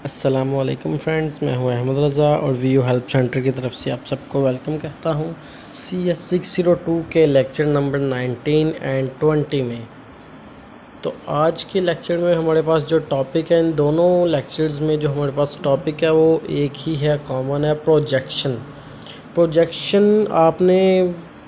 अस्सलामुअलैकुम फ्रेंड्स, मैं हूं अहमद रज़ा और वीयू हेल्प सेंटर की तरफ से आप सबको वेलकम कहता हूं CS602 के लेक्चर नंबर 19 एंड 20 में। तो आज के लेक्चर में हमारे पास जो टॉपिक है, इन दोनों लेक्चर्स में जो हमारे पास टॉपिक है वो एक ही है, कॉमन है, प्रोजेक्शन। प्रोजेक्शन आपने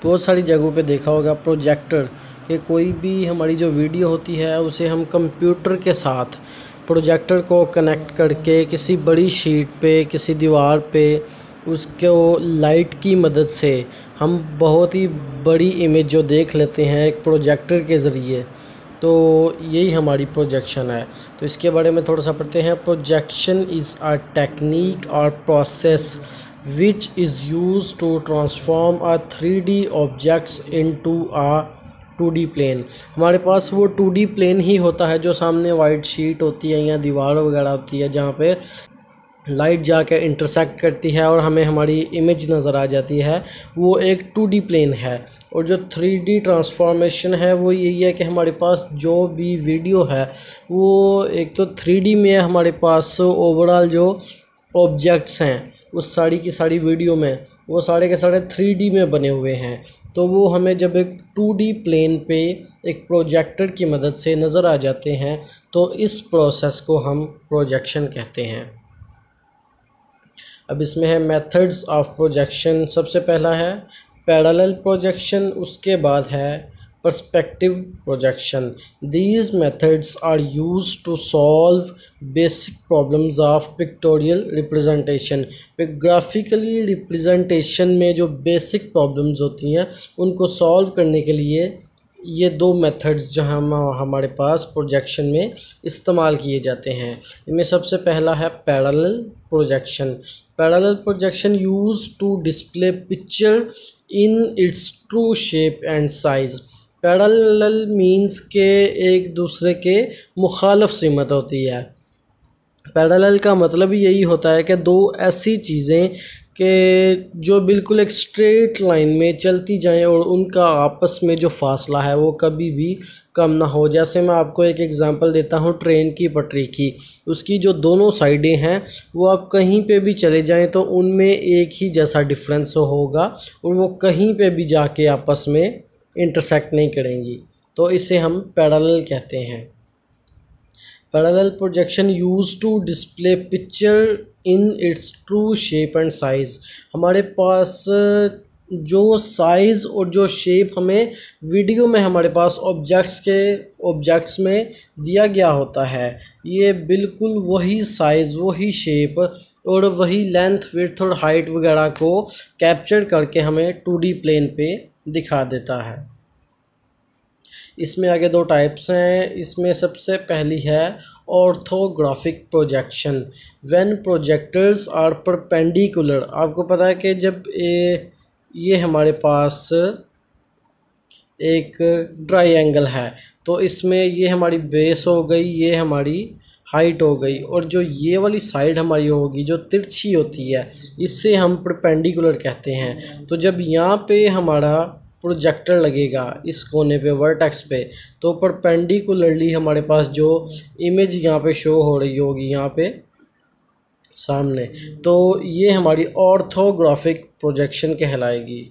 बहुत सारी जगहों पे देखा होगा। प्रोजेक्टर कि कोई भी हमारी जो वीडियो होती है उसे हम कंप्यूटर के साथ प्रोजेक्टर को कनेक्ट करके किसी बड़ी शीट पे, किसी दीवार पे उसको लाइट की मदद से हम बहुत ही बड़ी इमेज जो देख लेते हैं एक प्रोजेक्टर के ज़रिए। तो यही हमारी प्रोजेक्शन है। तो इसके बारे में थोड़ा सा पढ़ते हैं। प्रोजेक्शन इज़ अ टेक्निक और process which is used to transform a 3D objects into a 2D plane। हमारे पास वो 2D प्लेन ही होता है जो सामने वाइट शीट होती है या दीवार वगैरह होती है जहाँ पे लाइट जाके इंटरसेक्ट करती है और हमें हमारी इमेज नज़र आ जाती है, वो एक 2D प्लेन है। और जो 3D ट्रांसफॉर्मेशन है वो यही है कि हमारे पास जो भी वीडियो है वो एक तो 3D में है, हमारे पास ओवरऑल जो ऑब्जेक्ट्स हैं उस सारी की सारी वीडियो में वो सारे के सारे 3D में बने हुए हैं। तो वो हमें जब एक 2D प्लेन पे एक प्रोजेक्टर की मदद से नज़र आ जाते हैं तो इस प्रोसेस को हम प्रोजेक्शन कहते हैं। अब इसमें है मेथड्स ऑफ प्रोजेक्शन। सबसे पहला है पैरेलल प्रोजेक्शन, उसके बाद है perspective projection. These methods are used to solve basic problems of pictorial representation। Graphically representation में जो बेसिक प्रॉब्लम्स होती हैं उनको सॉल्व करने के लिए ये दो मेथड्स जो हमारे पास प्रोजेक्शन में इस्तेमाल किए जाते हैं। इनमें सबसे पहला है parallel projection. Parallel projection use to display picture in its true shape and size. Parallel means के एक दूसरे के मुखालिफ सिमत होती है। पैरेलल का मतलब यही होता है कि दो ऐसी चीज़ें कि जो बिल्कुल एक स्ट्रेट लाइन में चलती जाएं और उनका आपस में जो फासला है वो कभी भी कम ना हो। जैसे मैं आपको एक एग्जांपल देता हूँ ट्रेन की पटरी की। उसकी जो दोनों साइडें हैं वो आप कहीं पे भी चले जाएं तो उनमें एक ही जैसा डिफरेंस होगा और वो कहीं पे भी जाके आपस में इंटरसेक्ट नहीं करेंगी। तो इसे हम पैरेलल कहते हैं। Parallel projection use to display picture in its true shape and size. हमारे पास जो साइज़ और जो शेप हमें वीडियो में हमारे पास ऑब्जेक्ट्स में दिया गया होता है, ये बिल्कुल वही साइज़, वही शेप और वही लेंथ, विड्थ और हाइट वगैरह को कैप्चर करके हमें 2D प्लेन पे दिखा देता है। इसमें आगे दो टाइप्स हैं। इसमें सबसे पहली है orthographic projection. When projectors are perpendicular. आपको पता है कि जब ये हमारे पास एक ट्रायंगल है तो इसमें ये हमारी बेस हो गई, ये हमारी हाइट हो गई और जो ये वाली साइड हमारी होगी जो तिरछी होती है इससे हम परपेंडिकुलर कहते हैं। तो जब यहाँ पे हमारा प्रोजेक्टर लगेगा इस कोने पे, वर्टेक्स पे, तो परपेंडिकुलरली हमारे पास जो इमेज यहाँ पे शो हो रही होगी यहाँ पे सामने, तो ये हमारी ऑर्थोग्राफिक प्रोजेक्शन कहलाएगी।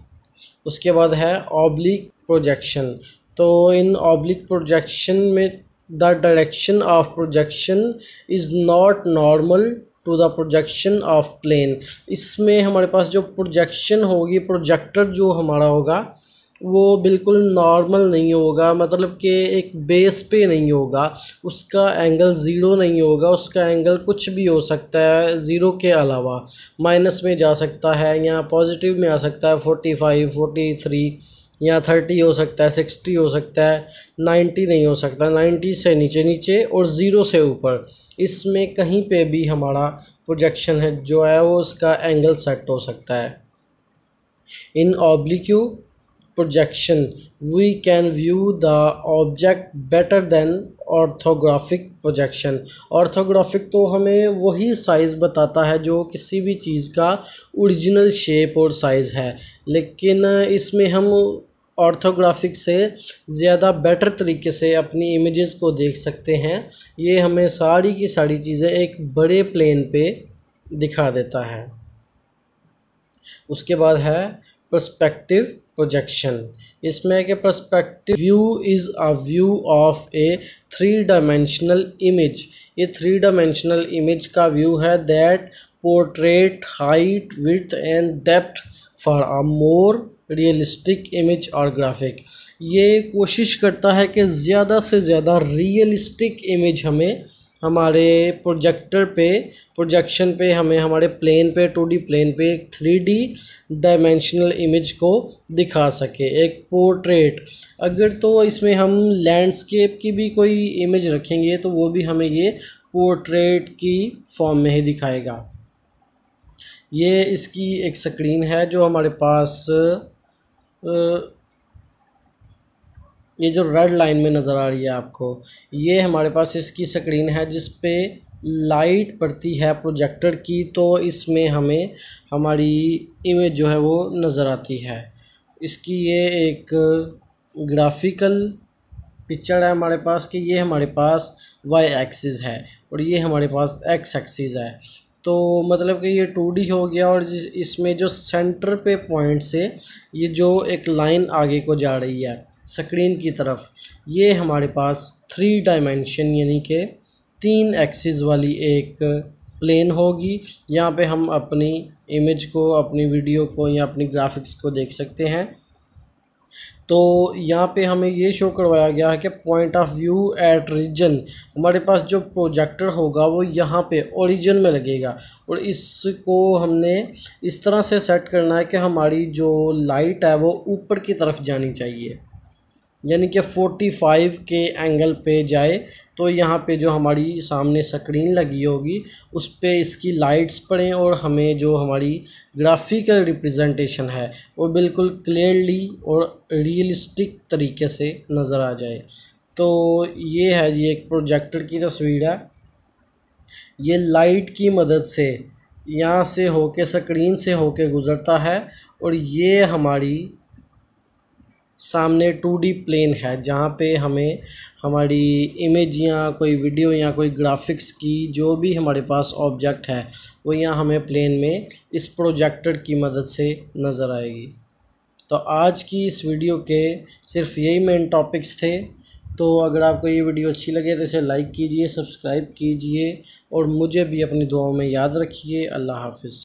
उसके बाद है ऑब्लिक प्रोजेक्शन। तो इन ऑब्लिक प्रोजेक्शन में the direction of projection is not normal to the projection of plane. इसमें हमारे पास जो प्रोजेक्शन होगी, प्रोजेक्टर जो हमारा होगा वो बिल्कुल नॉर्मल नहीं होगा, मतलब कि एक बेस पे नहीं होगा, उसका एंगल ज़ीरो नहीं होगा, उसका एंगल कुछ भी हो सकता है ज़ीरो के अलावा, माइनस में जा सकता है या पॉजिटिव में आ सकता है, 45, 43 या 30 हो सकता है, 60 हो सकता है, 90 नहीं हो सकता, 90 से नीचे नीचे और ज़ीरो से ऊपर। इसमें कहीं पे भी हमारा प्रोजेक्शन है जो है वो उसका एंगल सेट हो सकता है। इन ऑब्लिक्यू projection we can view the object better than orthographic projection. Orthographic तो हमें वही साइज़ बताता है जो किसी भी चीज़ का ओरिजिनल शेप और साइज़ है, लेकिन इसमें हम ऑर्थोग्राफिक से ज़्यादा बेटर तरीके से अपनी इमेजेस को देख सकते हैं। ये हमें सारी की सारी चीज़ें एक बड़े प्लेन पे दिखा देता है। उसके बाद है पर्सपेक्टिव प्रोजेक्शन। इसमें कि perspective view is a view of A 3 dimensional image. ये 3 डायमेंशनल इमेज का व्यू है that portrait height width and depth for a more realistic image और ग्राफिक। ये कोशिश करता है कि ज़्यादा से ज़्यादा रियलिस्टिक इमेज हमें हमारे प्रोजेक्शन पे हमें हमारे प्लेन पे 2D प्लेन पे एक 3D डायमेंशनल इमेज को दिखा सके, एक पोर्ट्रेट। अगर तो इसमें हम लैंडस्केप की भी कोई इमेज रखेंगे तो वो भी हमें ये पोर्ट्रेट की फॉर्म में ही दिखाएगा। ये इसकी एक स्क्रीन है जो हमारे पास ये जो रेड लाइन में नज़र आ रही है आपको, ये हमारे पास इसकी स्क्रीन है जिस पे लाइट पड़ती है प्रोजेक्टर की, तो इसमें हमें हमारी इमेज जो है वो नज़र आती है। इसकी ये एक ग्राफिकल पिक्चर है हमारे पास कि ये हमारे पास वाई एक्सिस है और ये हमारे पास एक्स एक्सिस है। तो मतलब कि ये 2D हो गया और इसमें जो सेंटर पे पॉइंट से ये जो एक लाइन आगे को जा रही है स्क्रीन की तरफ, ये हमारे पास 3 डायमेंशन यानी कि 3 एक्सिस वाली एक प्लेन होगी। यहाँ पे हम अपनी इमेज को, अपनी वीडियो को या अपनी ग्राफिक्स को देख सकते हैं। तो यहाँ पे हमें ये शो करवाया गया है कि point of view at reason, हमारे पास जो प्रोजेक्टर होगा वो यहाँ पे ओरिजिन में लगेगा और इसको हमने इस तरह से सेट करना है कि हमारी जो लाइट है वो ऊपर की तरफ जानी चाहिए, यानी कि 45 के एंगल पे जाए। तो यहाँ पे जो हमारी सामने स्क्रीन लगी होगी उस पे इसकी लाइट्स पड़ें और हमें जो हमारी ग्राफिकल रिप्रेजेंटेशन है वो बिल्कुल क्लियरली और रियलिस्टिक तरीके से नज़र आ जाए। तो ये है, ये एक प्रोजेक्टर की तस्वीर है। ये लाइट की मदद से यहाँ से होके स्क्रीन से होके गुज़रता है और ये हमारी सामने 2D प्लेन है जहाँ पे हमें हमारी इमेज या कोई वीडियो या कोई ग्राफिक्स की जो भी हमारे पास ऑब्जेक्ट है वो यहाँ हमें प्लेन में इस प्रोजेक्टर की मदद से नज़र आएगी। तो आज की इस वीडियो के सिर्फ यही मेन टॉपिक्स थे। तो अगर आपको ये वीडियो अच्छी लगे तो इसे लाइक कीजिए, सब्सक्राइब कीजिए और मुझे भी अपनी दुआओं में याद रखिए। अल्लाह हाफ़िज़।